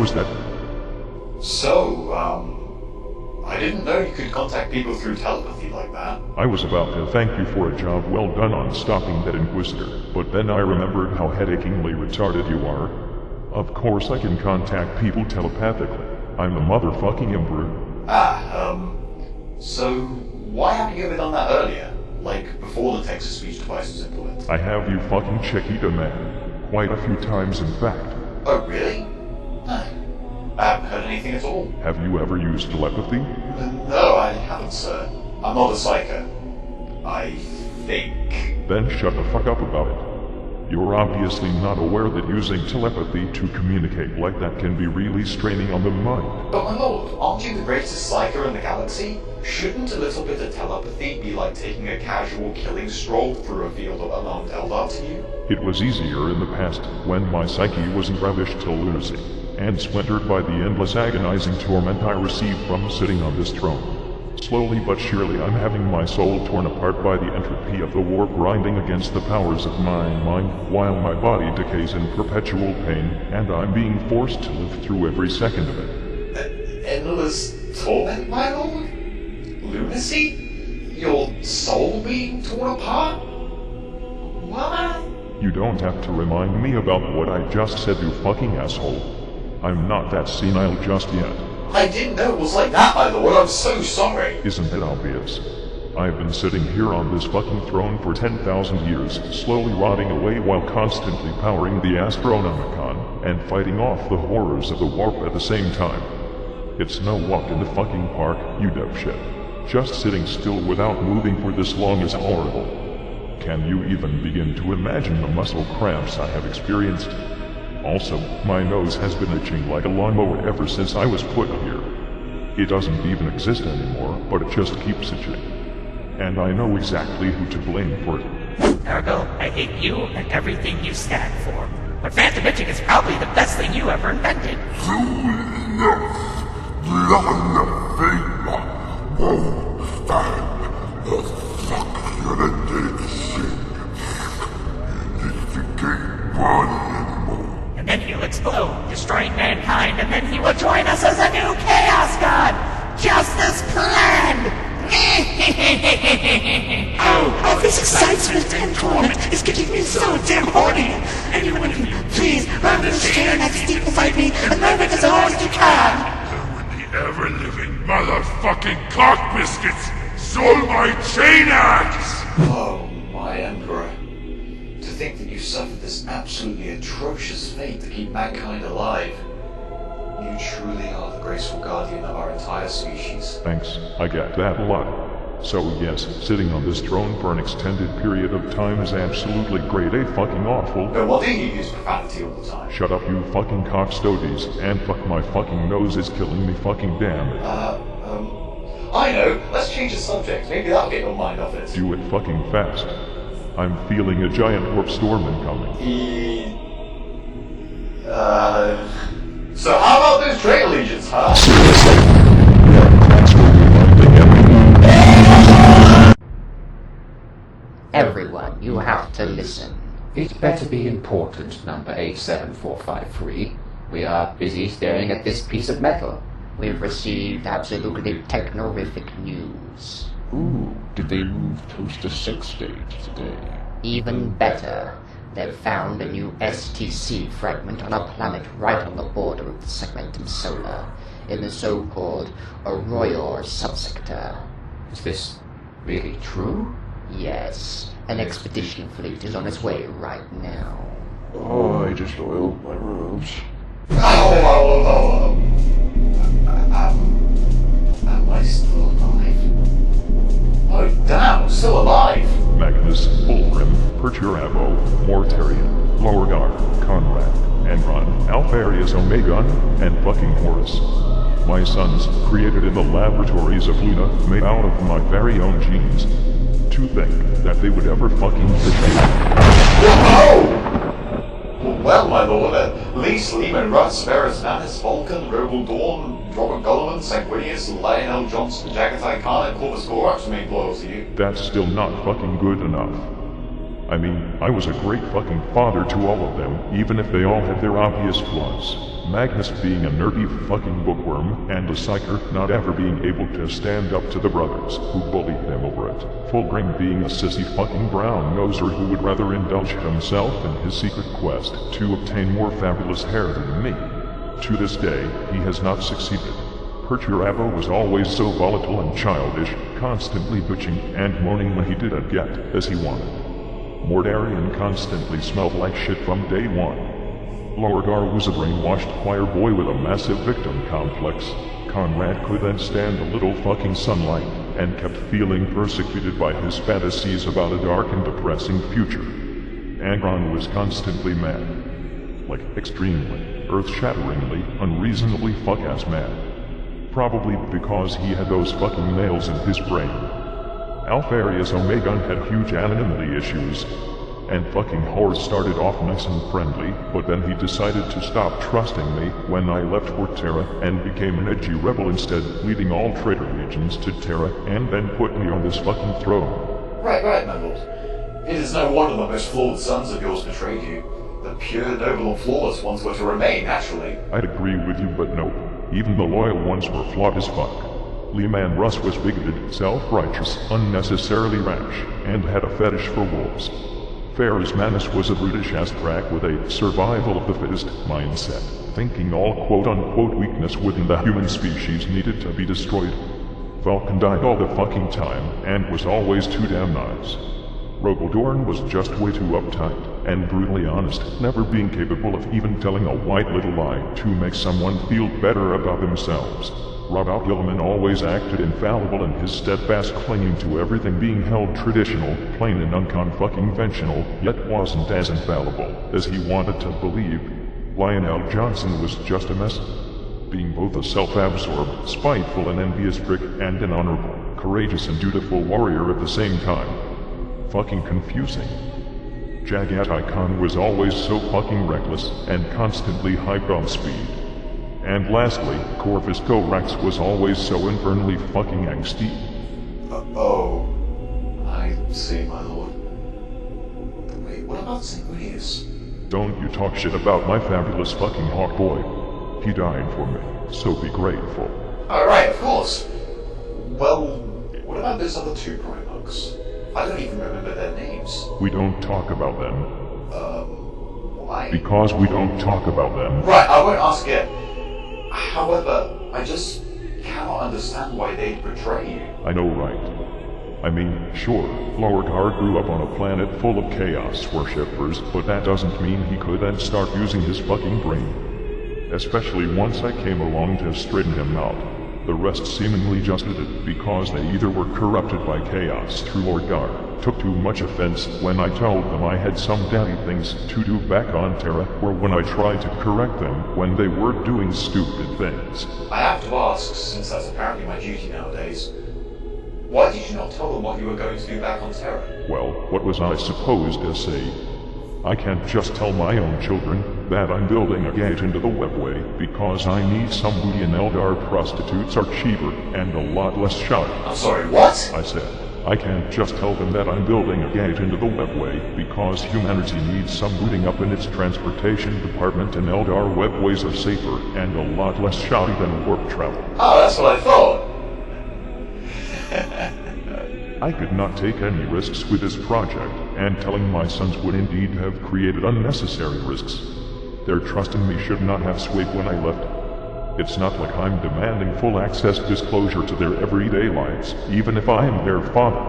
was that? So, I didn't know you could contact people through telepathy like that. I was about to thank you for a job well done on stopping that Inquisitor, but then I remembered how headachingly retarded you are. Of course I can contact people telepathically. I'm the motherfucking Emperor. So why haven't you ever done that earlier? Like, before the text-to-speech device was implemented? I have you fucking Chiquita man. Quite a few times in fact. Oh, really? I haven't heard anything at all. Have you ever used telepathy? No, I haven't, sir. I'm not a psyker. I think. Then shut the fuck up about it. You're obviously not aware that using telepathy to communicate like that can be really straining on the mind. But my lord, aren't you the greatest psyker in the galaxy? Shouldn't a little bit of telepathy be like taking a casual killing stroll through a field of alarmed Eldar to you? It was easier in the past, when my psyche wasn't ravished to lunacy, and splintered by the endless agonizing torment I received from sitting on this throne. Slowly but surely I'm having my soul torn apart by the entropy of the warp grinding against the powers of my mind, while my body decays in perpetual pain, and I'm being forced to live through every second of it. Endless torment, my lord? Lunacy? Your soul being torn apart? What? You don't have to remind me about what I just said, you fucking asshole. I'm not that senile just yet. I didn't know it was like that, my lord. I'm so sorry. Isn't it obvious? I've been sitting here on this fucking throne for 10,000 years, slowly rotting away while constantly powering the Astronomicon and fighting off the horrors of the warp at the same time. It's no walk in the fucking park, you dipshit. Just sitting still without moving for this long is horrible. Can you even begin to imagine the muscle cramps I have experienced? Also, my nose has been itching like a lawnmower ever since I was put here. It doesn't even exist anymore, but it just keeps itching. And I know exactly who to blame for it. Ergo, I hate you and everything you stand for. But phantom itching is probably the best thing you ever invented. And then he'll explode, destroying mankind, and then he will join us as a new Chaos God! Just as planned! Oh, this excitement and torment is getting me so damn horny! Anyone can please understand that deep inside me and learn it as hard as you can! When the ever-living motherfucking cock biscuits stole my chain axe! Oh, my Emperor. To think that you suffered this absolutely atrocious fate to keep mankind alive. You truly are the graceful guardian of our entire species. Thanks, I get that a lot. So yes, sitting on this throne for an extended period of time is absolutely grade A fucking awful. But what do you use profanity all the time? Shut up, you fucking cockstogies, and fuck, my fucking nose is killing me fucking damn. I know, let's change the subject, maybe that'll get your mind off it. Do it fucking fast. I'm feeling a giant warp storm incoming. So how about those trade legions, huh? Everyone, you have to listen. It better be important, number 87453. We are busy staring at this piece of metal. We've received absolutely technorific news. Ooh, did they move Toaster 6 stage today? Even better, they've found a new STC fragment on a planet right on the border of the Segmentum Solar, in the so-called Arroyor subsector. Is this really true? Yes, an expedition fleet is on its way right now. Oh, I just oiled my robes. Am I still alive? Oh damn, I'm still alive! Magnus, Fulgrim, Perturabo, Mortarion, Lorgar, Conrad, Enron, Alpharius Omegon, and fucking Horus. My sons, created in the laboratories of Luna, made out of my very own genes. To think that they would ever fucking forgive me. Whoa! Well, my lord, Lee, Sleeman, Russ, Ferris, Nanis, Vulcan, Roble Dawn, Robert Gullivan, Sanguinius, Lionel Johnson, Jagatai Khan, and Corvus Gorax remain loyal to you. That's still not fucking good enough. I mean, I was a great fucking father to all of them, even if they all had their obvious flaws. Magnus being a nerdy fucking bookworm, and Psyker not ever being able to stand up to the brothers who bullied them over it. Fulgrim being a sissy fucking brown noser who would rather indulge himself in his secret quest to obtain more fabulous hair than me. To this day, he has not succeeded. Perturabo was always so volatile and childish, constantly bitching and moaning when he didn't get as he wanted. Mordarian constantly smelled like shit from day one. Lorgar was a brainwashed choir boy with a massive victim complex. Conrad couldn't stand a little fucking sunlight, and kept feeling persecuted by his fantasies about a dark and depressing future. Angron was constantly mad. Like, extremely, earth-shatteringly, unreasonably fuck-ass mad. Probably because he had those fucking nails in his brain. Alpharius Omegon had huge anonymity issues, and fucking Horror started off nice and friendly, but then he decided to stop trusting me when I left for Terra and became an edgy rebel instead, leading all traitor legions to Terra and then put me on this fucking throne. Right, my lord. It is no wonder the most flawed sons of yours betrayed you. The pure, noble and flawless ones were to remain, naturally. I'd agree with you, but nope. Even the loyal ones were flawed as fuck. Leman Russ was bigoted, self-righteous, unnecessarily rash, and had a fetish for wolves. Ferris Manus was a brutish-ass crack with a survival of the fittest mindset, thinking all quote-unquote weakness within the human species needed to be destroyed. Vulcan died all the fucking time, and was always too damn nice. Rogaldorn was just way too uptight, and brutally honest, never being capable of even telling a white little lie to make someone feel better about themselves. Robert Gilliman always acted infallible in his steadfast clinging to everything being held traditional, plain and unconfucking-ventional, yet wasn't as infallible as he wanted to believe. Lionel Johnson was just a mess, being both a self-absorbed, spiteful and envious prick, and an honorable, courageous and dutiful warrior at the same time. Fucking confusing. Jagat Icon was always so fucking reckless, and constantly hyped on speed. And lastly, Corvus Corax was always so infernally fucking angsty. I see, my lord. Wait, what about Sanguinius? Don't you talk shit about my fabulous fucking hawk boy. He died for me, so be grateful. Alright, of course. Well, what about those other two Primarchs? I don't even remember their names. We don't talk about them. Why? Because we don't talk about them. Right, I won't ask it. However, I just cannot understand why they'd betray you. I know, right? I mean, sure, Lorgar grew up on a planet full of chaos worshippers, but that doesn't mean he couldn't start using his fucking brain. Especially once I came along to straighten him out. The rest seemingly just did it because they either were corrupted by chaos through Lorgar, took too much offense when I told them I had some daddy things to do back on Terra, or when I tried to correct them when they were doing stupid things. I have to ask, since that's apparently my duty nowadays, why did you not tell them what you were going to do back on Terra? Well, what was I supposed to say? I can't just tell my own children that I'm building a gate into the webway because I need some booty and Eldar prostitutes are cheaper and a lot less shoddy. I'm sorry, what? I said, I can't just tell them that I'm building a gate into the webway because humanity needs some booting up in its transportation department and Eldar webways are safer and a lot less shoddy than warp travel. Oh, that's what I thought. I could not take any risks with this project, and telling my sons would indeed have created unnecessary risks. Their trust in me should not have swayed when I left. It's not like I'm demanding full access disclosure to their everyday lives, even if I am their father.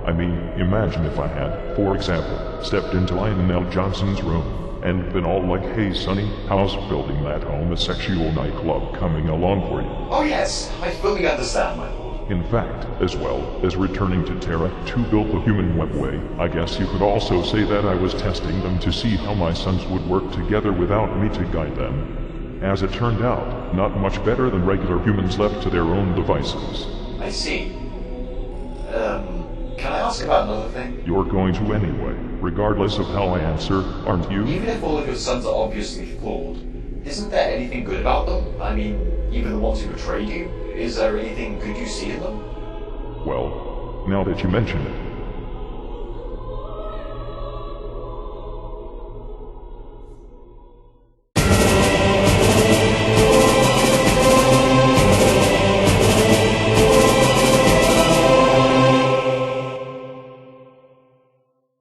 I mean, imagine if I had, for example, stepped into Lionel Johnson's room, and been all like, hey sonny, how's building that homosexual nightclub coming along for you? Oh yes, I fully understand, my lord. In fact, as well as returning to Terra to build the human webway, I guess you could also say that I was testing them to see how my sons would work together without me to guide them. As it turned out, not much better than regular humans left to their own devices. I see. Can I ask about another thing? You're going to anyway, regardless of how I answer, aren't you? Even if all of your sons are obviously flawed, isn't there anything good about them? I mean, even the ones who betrayed you? Is there anything good you see in them? Well, now that you mention it,